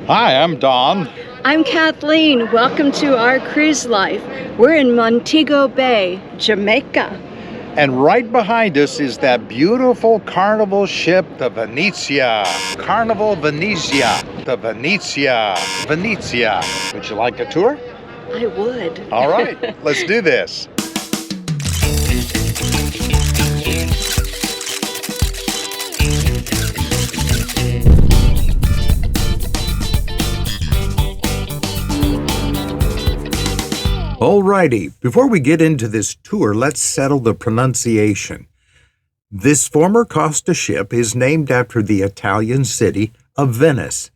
Hi, I'm Don. I'm Kathleen. Welcome to our cruise life. We're in Montego Bay, Jamaica. And right behind us is that beautiful carnival ship, the Venezia. Carnival Venezia. The Venezia. Venezia. Would you like a tour? I would. All right, let's do this. Alrighty, before we get into this tour, let's settle the pronunciation. This former Costa ship is named after the Italian city of Venice.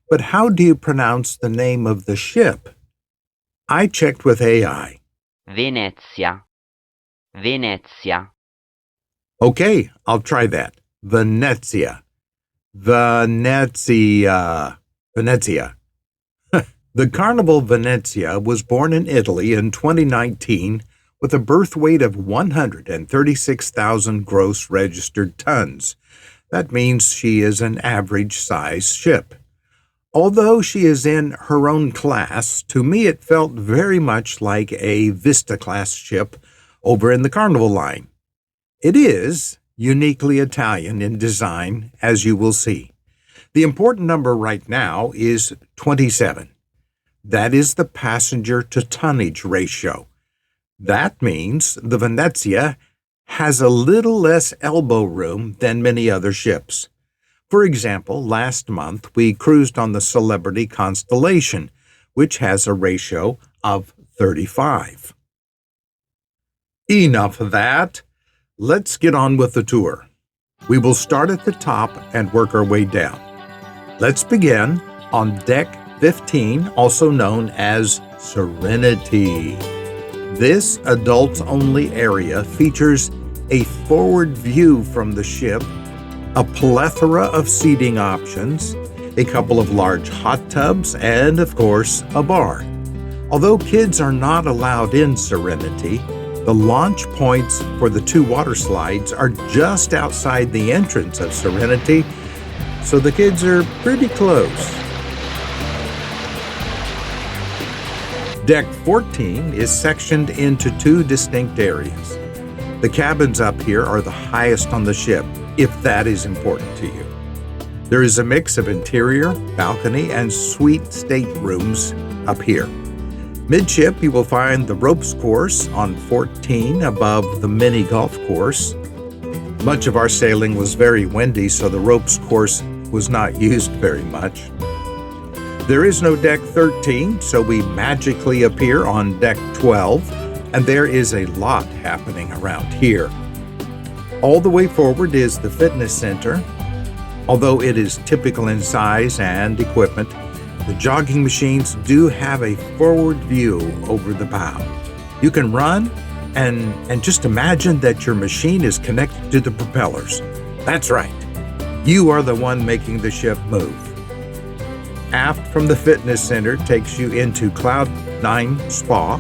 But how do you pronounce the name of the ship? I checked with AI. Venezia. Venezia. Okay, I'll try that. Venezia. Venezia. Venezia. The Carnival Venezia was born in Italy in 2019 with a berth weight of 136,000 gross registered tons. That means she is an average-size ship. Although she is in her own class, to me it felt very much like a Vista Class ship over in the Carnival line. It is uniquely Italian in design, as you will see. The important number right now is 27. That is the passenger-to-tonnage ratio. That means the Venezia has a little less elbow room than many other ships. For example, last month we cruised on the Celebrity Constellation, which has a ratio of 35. Enough of that. Let's get on with the tour. We will start at the top and work our way down. Let's begin on deck 15, also known as Serenity. This adults-only area features a forward view from the ship, a plethora of seating options, a couple of large hot tubs, and, of course, a bar. Although kids are not allowed in Serenity, the launch points for the two water slides are just outside the entrance of Serenity, so the kids are pretty close. Deck 14 is sectioned into two distinct areas. The cabins up here are the highest on the ship, if that is important to you. There is a mix of interior, balcony, and suite staterooms up here. Midship, you will find the ropes course on 14 above the mini golf course. Much of our sailing was very windy, so the ropes course was not used very much. There is no deck 13, so we magically appear on deck 12, and there is a lot happening around here. All the way forward is the fitness center. Although it is typical in size and equipment, the jogging machines do have a forward view over the bow. You can run and just imagine that your machine is connected to the propellers. That's right. You are the one making the ship move. Aft from the fitness center takes you into Cloud 9 Spa,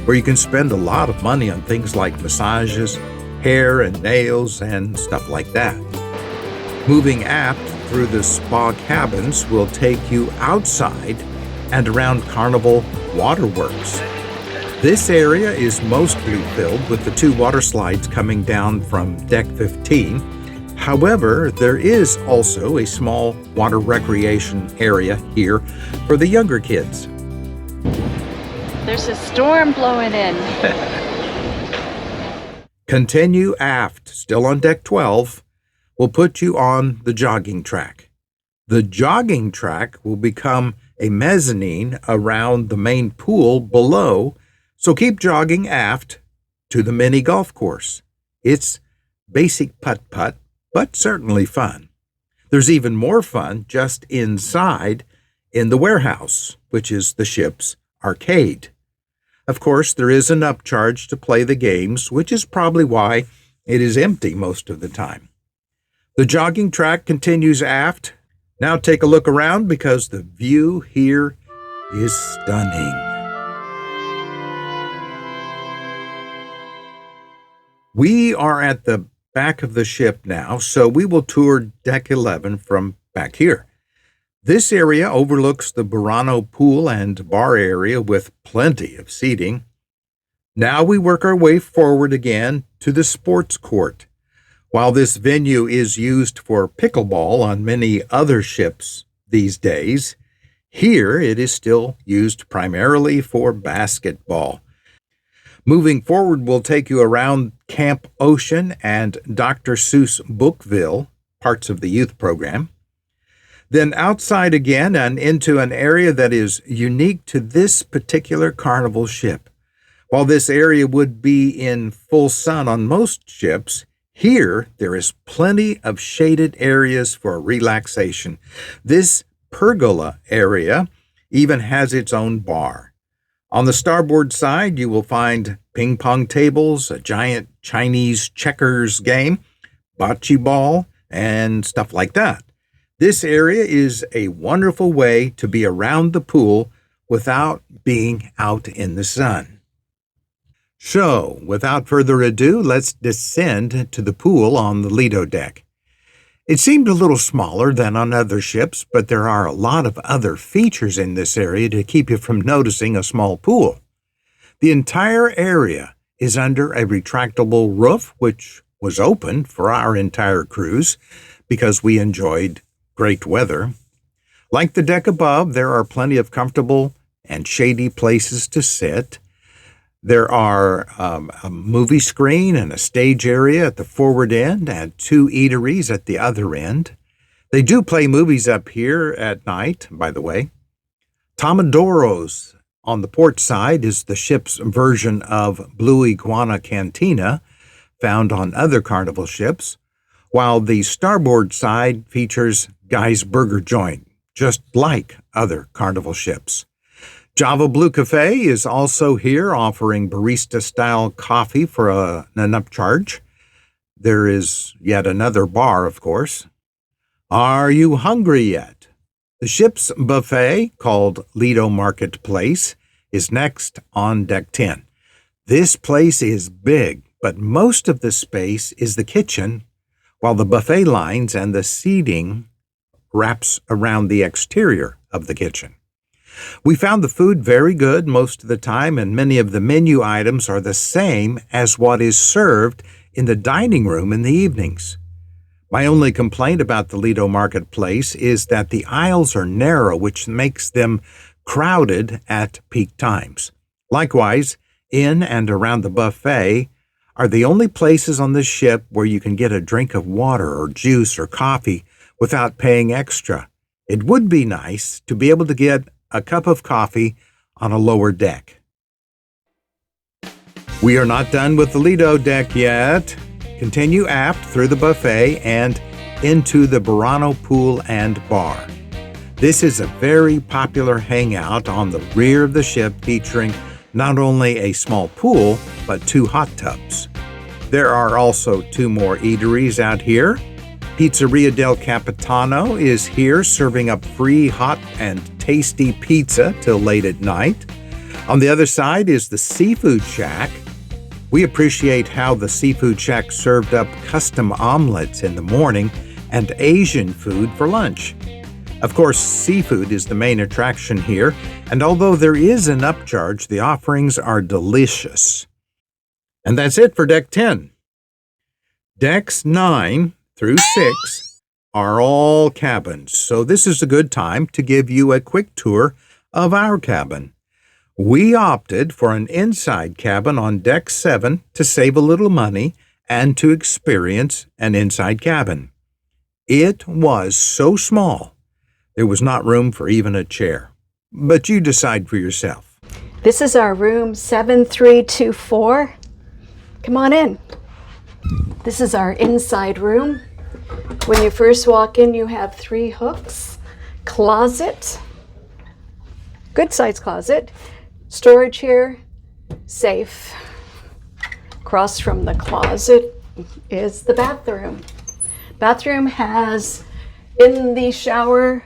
where you can spend a lot of money on things like massages, hair and nails, and stuff like that. Moving aft through the spa cabins will take you outside and around Carnival Waterworks. This area is mostly filled with the two water slides coming down from deck 15. However, there is also a small water recreation area here for the younger kids. There's a storm blowing in. Continue aft, still on deck 12, will put you on the jogging track. The jogging track will become a mezzanine around the main pool below, so keep jogging aft to the mini golf course. It's basic putt-putt, but certainly fun. There's even more fun just inside in the warehouse, which is the ship's arcade. Of course, there is an upcharge to play the games, which is probably why it is empty most of the time. The jogging track continues aft. Now take a look around because the view here is stunning. We are at the back of the ship now, so we will tour deck 11 from back here. This area overlooks the Burano pool and bar area with plenty of seating. Now we work our way forward again to the sports court. While this venue is used for pickleball on many other ships these days, here it is still used primarily for basketball. Moving forward, we'll take you around Camp Ocean and Dr. Seuss Bookville, parts of the youth program. Then outside again and into an area that is unique to this particular Carnival ship. While this area would be in full sun on most ships, here there is plenty of shaded areas for relaxation. This pergola area even has its own bar. On the starboard side, you will find ping pong tables, a giant Chinese checkers game, bocce ball, and stuff like that. This area is a wonderful way to be around the pool without being out in the sun. So, without further ado, let's descend to the pool on the Lido deck. It seemed a little smaller than on other ships, but there are a lot of other features in this area to keep you from noticing a small pool. The entire area is under a retractable roof, which was open for our entire cruise because we enjoyed great weather. Like the deck above, there are plenty of comfortable and shady places to sit. There are a movie screen and a stage area at the forward end and 2 eateries at the other end. They do play movies up here at night, by the way. Tomadoros on the port side is the ship's version of Blue Iguana Cantina, found on other Carnival ships, while the starboard side features Guy's Burger Joint, just like other Carnival ships. Java Blue Cafe is also here, offering barista-style coffee for an upcharge. There is yet another bar, of course. Are you hungry yet? The ship's buffet, called Lido Marketplace, is next on Deck 10. This place is big, but most of the space is the kitchen, while the buffet lines and the seating wraps around the exterior of the kitchen. We found the food very good most of the time, and many of the menu items are the same as what is served in the dining room in the evenings. My only complaint about the Lido Marketplace is that the aisles are narrow, which makes them crowded at peak times. Likewise, in and around the buffet are the only places on the ship where you can get a drink of water or juice or coffee without paying extra. It would be nice to be able to get a cup of coffee on a lower deck. We are not done with the Lido deck yet. Continue aft through the buffet and into the Burano pool and bar. This is a very popular hangout on the rear of the ship, featuring not only a small pool, but 2 hot tubs. There are also 2 more eateries out here. Pizzeria del Capitano is here, serving up free hot and tasty pizza till late at night. On the other side is the Seafood Shack. We appreciate how the Seafood Shack served up custom omelets in the morning and Asian food for lunch. Of course, seafood is the main attraction here, and although there is an upcharge, the offerings are delicious. And that's it for Deck 10. Decks 9 through 6 are all cabins, so this is a good time to give you a quick tour of our cabin. We opted for an inside cabin on Deck 7 to save a little money and to experience an inside cabin. It was so small, there was not room for even a chair. But you decide for yourself. This is our room 7324. Come on in. This is our inside room. When you first walk in, you have 3 hooks, closet, good size closet, storage here, safe. Across from the closet is the bathroom. Bathroom has in the shower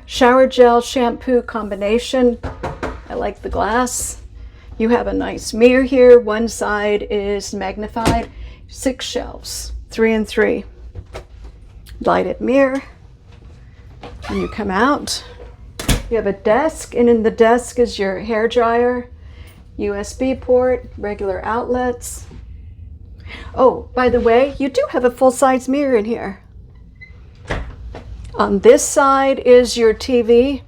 gel shampoo combination. I like the glass. You have a nice mirror here. One side is magnified. 6 shelves, 3 and 3. Lighted mirror. When you come out, You have a desk, and in the desk is your hair dryer, USB port, regular outlets. Oh, by the way, you do have a full-size mirror in here. On this side is your TV.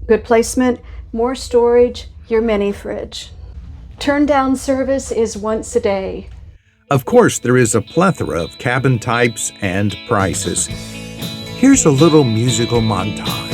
Good placement, more storage, your mini fridge. Turn-down service is once a day. Of course, there is a plethora of cabin types and prices. Here's a little musical montage.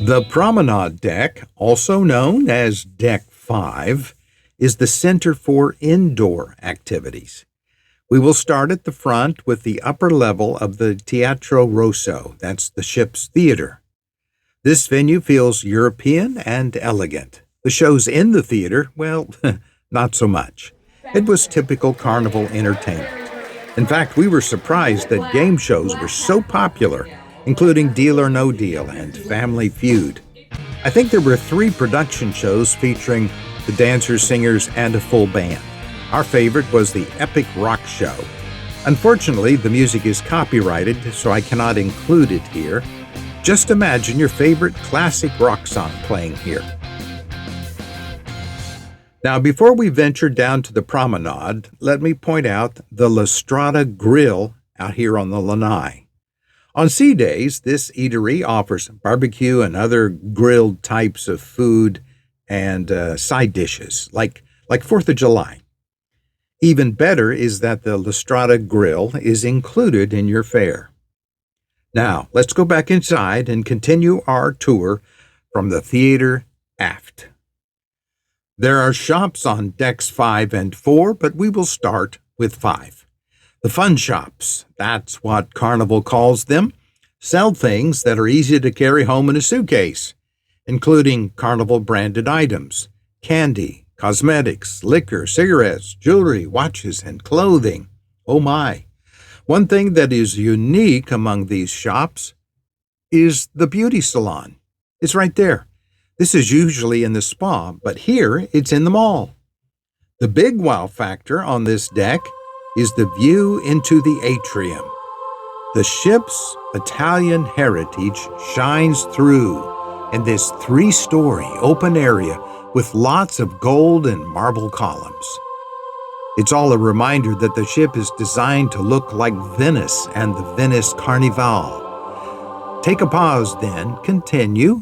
The Promenade deck, also known as Deck 5, is the center for indoor activities. We will start at the front with the upper level of the Teatro Rosso, that's the ship's theater. This venue feels European and elegant. The shows in the theater, well, not so much. It was typical Carnival entertainment. In fact, we were surprised that game shows were so popular, including Deal or No Deal and Family Feud. I think there were 3 production shows featuring the dancers, singers, and a full band. Our favorite was the Epic Rock Show. Unfortunately, the music is copyrighted, so I cannot include it here. Just imagine your favorite classic rock song playing here. Now, before we venture down to the Promenade, let me point out the La Strada Grill out here on the lanai. On sea days, this eatery offers barbecue and other grilled types of food and side dishes, like 4th of July. Even better is that the La Strada Grill is included in your fare. Now, let's go back inside and continue our tour from the theater aft. There are shops on decks 5 and 4, but we will start with 5. The fun shops, that's what Carnival calls them, sell things that are easy to carry home in a suitcase, including Carnival-branded items, candy, cosmetics, liquor, cigarettes, jewelry, watches, and clothing. Oh my! One thing that is unique among these shops is the beauty salon. It's right there. This is usually in the spa, but here it's in the mall. The big wow factor on this deck is the view into the atrium. The ship's Italian heritage shines through in this 3-story open area with lots of gold and marble columns. It's all a reminder that the ship is designed to look like Venice and the Venice Carnival. Take a pause then, continue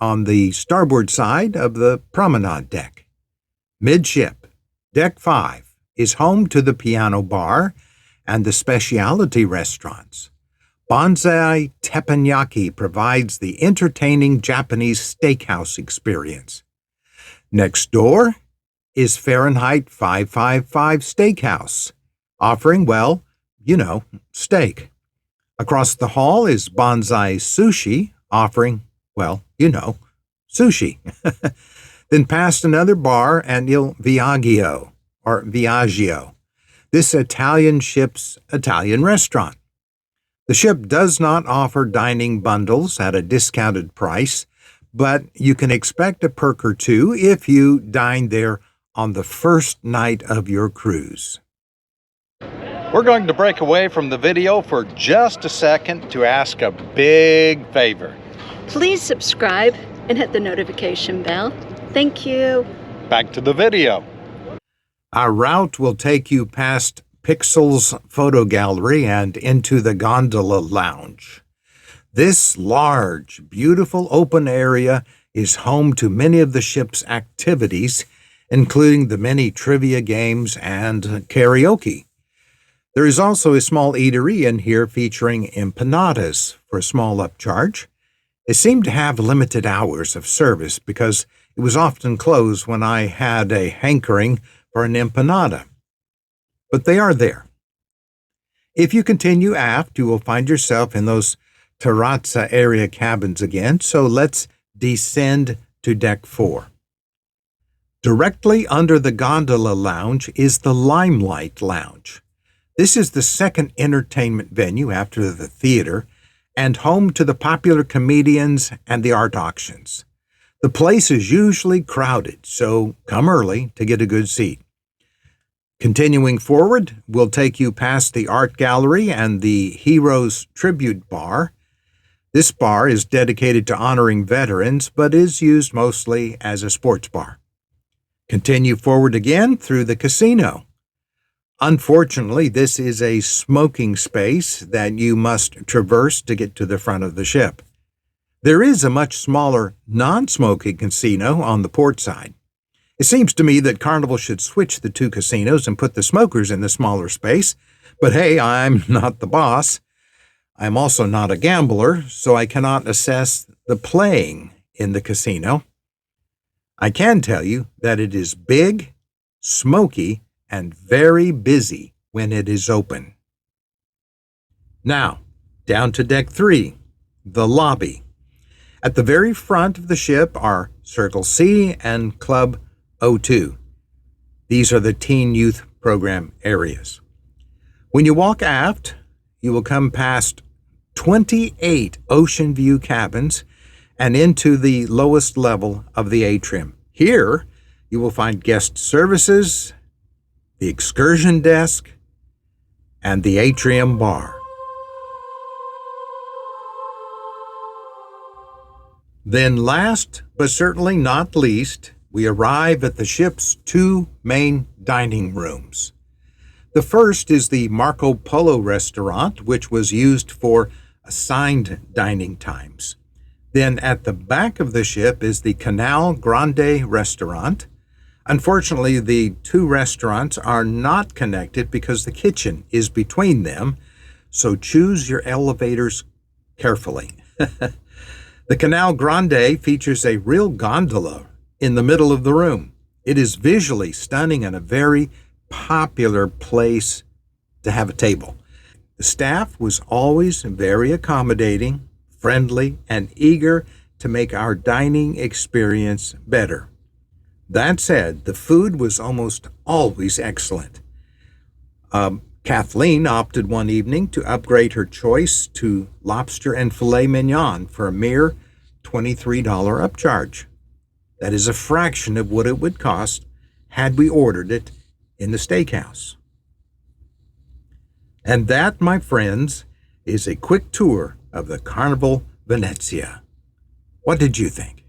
on the starboard side of the Promenade deck. Midship, Deck 5, is home to the piano bar and the specialty restaurants. Bonsai Teppanyaki provides the entertaining Japanese steakhouse experience. Next door is Fahrenheit 555 Steakhouse, offering, well, steak. Across the hall is Bonsai Sushi, offering, sushi. Then past another bar and Il Viaggio, or Viaggio, this Italian ship's Italian restaurant. The ship does not offer dining bundles at a discounted price, but you can expect a perk or two if you dine there on the first night of your cruise. We're going to break away from the video for just a second to ask a big favor. Please subscribe and hit the notification bell. Thank you. Back to the video. Our route will take you past Pixel's photo gallery and into the gondola lounge. This large, beautiful open area is home to many of the ship's activities, including the many trivia games and karaoke. There is also a small eatery in here featuring empanadas for a small upcharge. It seemed to have limited hours of service because it was often closed when I had a hankering for an empanada. But they are there. If you continue aft, you will find yourself in those terrazza area cabins again, so let's descend to Deck 4. Directly under the gondola lounge is the Limelight Lounge. This is the second entertainment venue after the theater and home to the popular comedians and the art auctions. The place is usually crowded, so come early to get a good seat. Continuing forward, we'll take you past the art gallery and the Heroes Tribute Bar. This bar is dedicated to honoring veterans, but is used mostly as a sports bar. Continue forward again through the casino. Unfortunately, this is a smoking space that you must traverse to get to the front of the ship. There is a much smaller non-smoking casino on the port side. It seems to me that Carnival should switch the two casinos and put the smokers in the smaller space, but hey, I'm not the boss. I'm also not a gambler, so I cannot assess the playing in the casino. I can tell you that it is big, smoky, and very busy when it is open. Now, down to Deck 3, the lobby. At the very front of the ship are Circle C and Club O2. These are the Teen Youth Program areas. When you walk aft, you will come past 28 ocean view cabins and into the lowest level of the atrium. Here, you will find guest services, the excursion desk, and the atrium bar. Then last, but certainly not least, we arrive at the ship's two main dining rooms. The first is the Marco Polo restaurant, which was used for assigned dining times. Then at the back of the ship is the Canal Grande restaurant. Unfortunately, the two restaurants are not connected because the kitchen is between them, so choose your elevators carefully. The Canal Grande features a real gondola in the middle of the room. It is visually stunning and a very popular place to have a table. The staff was always very accommodating, friendly, and eager to make our dining experience better. That said, the food was almost always excellent. Kathleen opted one evening to upgrade her choice to lobster and filet mignon for a mere $23 upcharge. That is a fraction of what it would cost had we ordered it in the steakhouse. And that, my friends, is a quick tour of the Carnival Venezia. What did you think?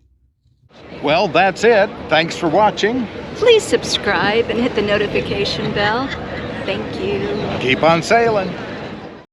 Well, that's it. Thanks for watching. Please subscribe and hit the notification bell. Thank you. Keep on sailing.